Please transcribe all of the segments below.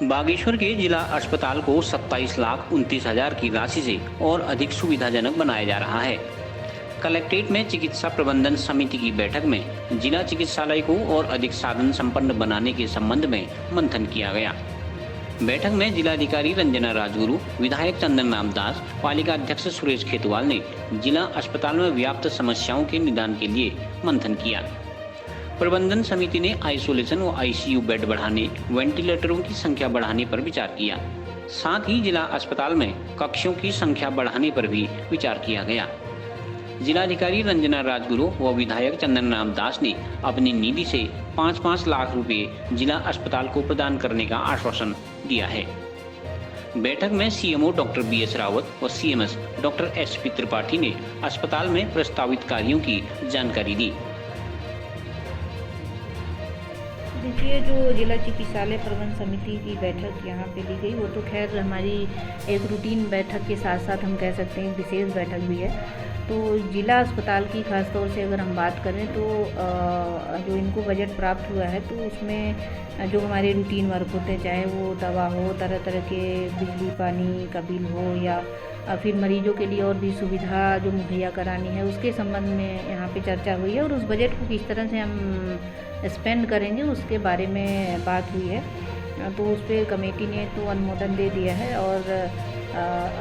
बागेश्वर के जिला अस्पताल को 27,29,000 की राशि से और अधिक सुविधाजनक बनाया जा रहा है। कलेक्ट्रेट में चिकित्सा प्रबंधन समिति की बैठक में जिला चिकित्सालय को और अधिक साधन संपन्न बनाने के संबंध में मंथन किया गया। बैठक में जिलाधिकारी रंजना राजगुरु, विधायक चंदन राम दास, पालिका अध्यक्ष सुरेश खेतवाल ने जिला अस्पताल में व्याप्त समस्याओं के निदान के लिए मंथन किया। प्रबंधन समिति ने आइसोलेशन व आईसीयू बेड बढ़ाने, वेंटिलेटरों की संख्या बढ़ाने पर विचार किया। साथ ही जिला अस्पताल में कक्षों की संख्या बढ़ाने पर भी विचार किया गया। जिलाधिकारी रंजना राजगुरु व विधायक चंदन राम दास ने अपनी निधि से 5-5 लाख रुपए जिला अस्पताल को प्रदान करने का आश्वासन दिया है। बैठक में सीएमओ डॉक्टर BS रावत व सीएमएस डॉक्टर SP त्रिपाठी ने अस्पताल में प्रस्तावित कार्यों की जानकारी दी। देखिए, जो जिला चिकित्सालय प्रबंध समिति की बैठक यहाँ पे ली गई, वो तो खैर हमारी एक रूटीन बैठक के साथ साथ हम कह सकते हैं विशेष बैठक भी है। तो जिला अस्पताल की खास तौर से अगर हम बात करें तो जो इनको बजट प्राप्त हुआ है तो उसमें जो हमारे रूटीन वर्क होते हैं, चाहे वो दवा हो, तरह तरह के बिजली पानी का बिल हो, या फिर मरीजों के लिए और भी सुविधा जो मुहैया करानी है, उसके संबंध में यहाँ पे चर्चा हुई है। और उस बजट को किस तरह से हम स्पेंड करेंगे उसके बारे में बात हुई है। तो उस पर कमेटी ने तो अनुमोदन दे दिया है। और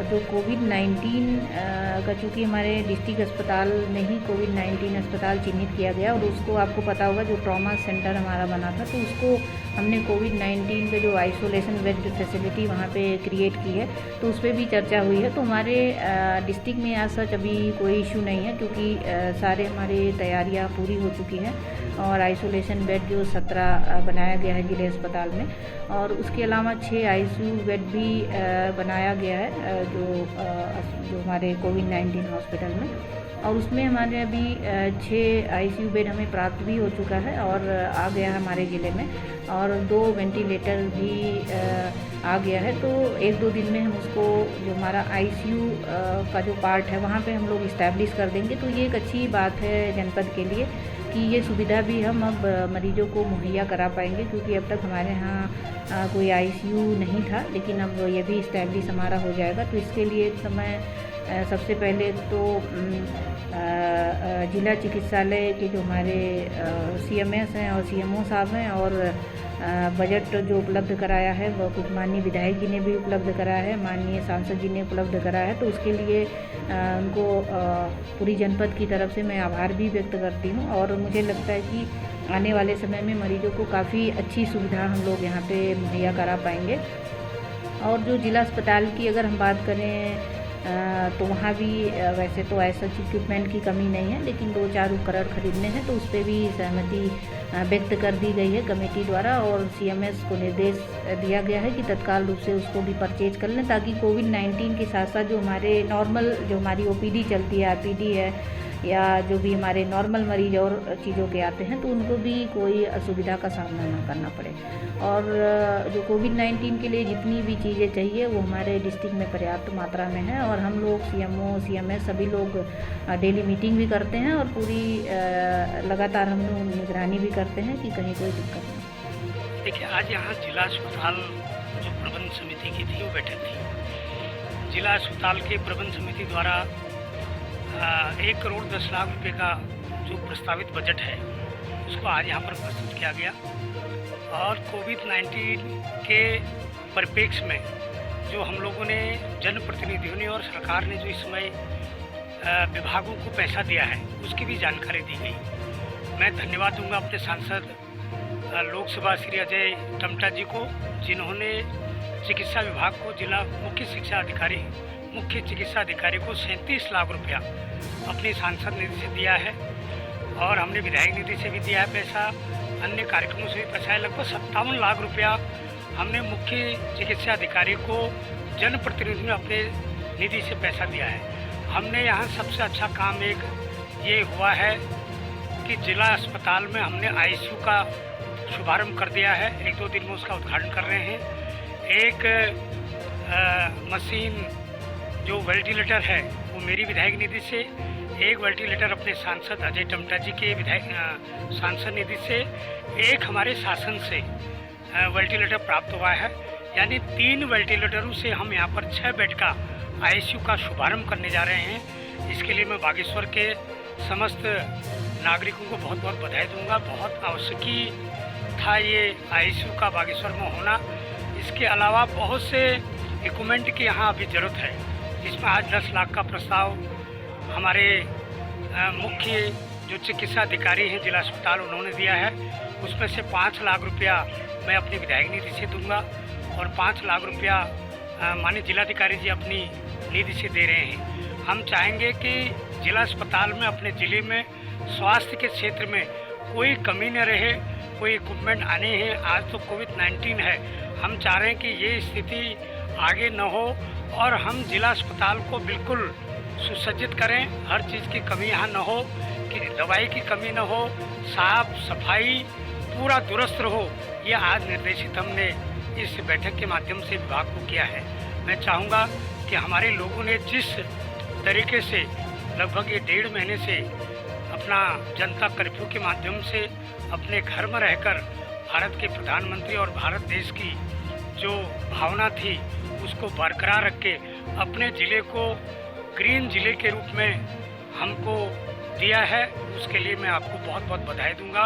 जो कोविड-19 का, चूँकि हमारे डिस्ट्रिक्ट अस्पताल में ही कोविड-19 अस्पताल चिन्हित किया गया, और उसको आपको पता होगा जो ट्रॉमा सेंटर हमारा बना था, तो उसको हमने कोविड-19 पे जो आइसोलेशन बेड फैसिलिटी वहाँ पे क्रिएट की है, तो उस पर भी चर्चा हुई है। तो हमारे डिस्ट्रिक्ट में आज सच अभी कोई इशू नहीं है, क्योंकि सारे हमारे तैयारियाँ पूरी हो चुकी हैं। और आइसोलेशन बेड जो 17 बनाया गया है जिले अस्पताल में, और उसके अलावा 6 ICU बेड भी बनाया गया है जो हमारे कोविड-19 हॉस्पिटल में। और उसमें हमारे अभी 6 ICU बेड हमें प्राप्त भी हो चुका है और आ गया है हमारे ज़िले में, और 2 वेंटिलेटर भी आ गया है। तो 1-2 दिन में हम उसको, जो हमारा ICU का जो पार्ट है, वहाँ पे हम लोग इस्टेब्लिश कर देंगे। तो ये एक अच्छी बात है जनपद के लिए कि ये सुविधा भी हम अब मरीजों को मुहैया करा पाएंगे, क्योंकि अब तक हमारे यहाँ कोई ICU नहीं था, लेकिन अब ये भी इस्टेब्लिश हमारा हो जाएगा। तो इसके लिए समय सबसे पहले तो जिला चिकित्सालय के जो हमारे CMS हैं और CMO साहब हैं, और बजट जो उपलब्ध कराया है वह कुछ माननीय विधायक जी ने भी उपलब्ध कराया है, माननीय सांसद जी ने उपलब्ध कराया है। तो उसके लिए उनको पूरी जनपद की तरफ से मैं आभार भी व्यक्त करती हूँ। और मुझे लगता है कि आने वाले समय में मरीजों को काफ़ी अच्छी सुविधा हम लोग यहाँ पे मुहैया करा पाएंगे। और जो जिला अस्पताल की अगर हम बात करें तो वहाँ भी वैसे तो ऐसा इक्विपमेंट की कमी नहीं है, लेकिन 2-4 उपकरण खरीदने हैं, तो उस पर भी सहमति व्यक्त कर दी गई है कमेटी द्वारा। और CMS को निर्देश दिया गया है कि तत्काल रूप से उसको भी परचेज कर लें, ताकि कोविड-19 के साथ साथ जो हमारे नॉर्मल, जो हमारी OPD चलती है, RPD है, या जो भी हमारे नॉर्मल मरीज और चीज़ों के आते हैं, तो उनको भी कोई असुविधा का सामना ना करना पड़े। और जो कोविड-19 के लिए जितनी भी चीज़ें चाहिए वो हमारे डिस्ट्रिक्ट में पर्याप्त मात्रा में है। और हम लोग CMO, CMS सभी लोग डेली मीटिंग भी करते हैं, और पूरी लगातार हम लोग निगरानी भी करते हैं कि कहीं कोई दिक्कत नहीं। देखिए, आज यहाँ जिला अस्पताल जो प्रबंध समिति की थी वो बैठक थी। जिला अस्पताल के प्रबंध समिति द्वारा 1 करोड़ 10 लाख रुपए का जो प्रस्तावित बजट है उसको आज यहाँ पर प्रस्तुत किया गया। और कोविड-19 के परिप्रेक्ष्य में जो हम लोगों ने, जनप्रतिनिधियों ने और सरकार ने जो इस समय विभागों को पैसा दिया है उसकी भी जानकारी दी गई। मैं धन्यवाद दूंगा अपने सांसद लोकसभा श्री अजय टमटा जी को, जिन्होंने चिकित्सा विभाग को, जिला मुख्य चिकित्सा अधिकारी को 37 लाख रुपया अपनी सांसद निधि से दिया है। और हमने विधायक निधि से भी दिया है पैसा, अन्य कार्यक्रमों से भी पैसा है। लगभग 57 लाख रुपया हमने मुख्य चिकित्सा अधिकारी को, जनप्रतिनिधि ने अपने निधि से पैसा दिया है। हमने यहाँ सबसे अच्छा काम एक ये हुआ है कि जिला अस्पताल में हमने ICU का शुभारंभ कर दिया है। 1-2 दिन में उसका उद्घाटन कर रहे हैं। एक मशीन जो वेंटिलेटर है वो मेरी विधायक निधि से, एक वेंटिलेटर अपने सांसद अजय टमटा जी के सांसद निधि से, एक हमारे शासन से वेंटिलेटर प्राप्त हुआ है। यानी 3 वेंटिलेटरों से हम यहाँ पर 6 बेड का आईसीयू का शुभारंभ करने जा रहे हैं। इसके लिए मैं बागेश्वर के समस्त नागरिकों को बहुत बहुत बधाई दूंगा। बहुत आवश्यकी था ये आईसीयू का बागेश्वर में होना। इसके अलावा बहुत से इक्विपमेंट की यहाँ अभी ज़रूरत है, जिसमें आज 10 लाख का प्रस्ताव हमारे मुख्य जो चिकित्सा अधिकारी हैं जिला अस्पताल उन्होंने दिया है। उसमें से 5 लाख रुपया मैं अपनी विधायक निधि से दूंगा और 5 लाख रुपया माननीय जिलाधिकारी जी अपनी निधि से दे रहे हैं। हम चाहेंगे कि जिला अस्पताल में अपने ज़िले में स्वास्थ्य के क्षेत्र में कोई कमी न रहे, कोई इक्विपमेंट आने हैं। आज तो कोविड-19 है, हम चाह रहे हैं कि ये स्थिति आगे न हो और हम जिला अस्पताल को बिल्कुल सुसज्जित करें। हर चीज़ की कमी यहाँ न हो, कि दवाई की कमी न हो, साफ सफाई पूरा दुरुस्त रहो। ये आज निर्देशित हमने इस बैठक के माध्यम से विभाग को किया है। मैं चाहूँगा कि हमारे लोगों ने जिस तरीके से लगभग ये 1.5 महीने से अपना जनता कर्फ्यू के माध्यम से अपने घर में रहकर भारत के प्रधानमंत्री और भारत देश की जो भावना थी उसको बरकरार रख के अपने ज़िले को ग्रीन ज़िले के रूप में हमको दिया है, उसके लिए मैं आपको बहुत बहुत बधाई दूंगा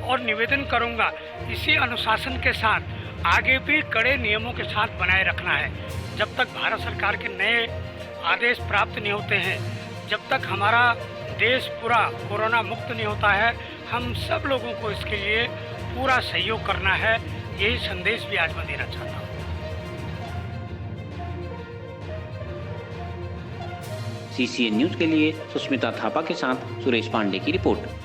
और निवेदन करूंगा इसी अनुशासन के साथ आगे भी कड़े नियमों के साथ बनाए रखना है। जब तक भारत सरकार के नए आदेश प्राप्त नहीं होते हैं, जब तक हमारा देश पूरा कोरोना मुक्त नहीं होता है, हम सब लोगों को इसके लिए पूरा सहयोग करना है। यही संदेश भी आज मैं देना चाहता हूँ। CCN न्यूज़ के लिए सुष्मिता थापा के साथ सुरेश पांडे की रिपोर्ट।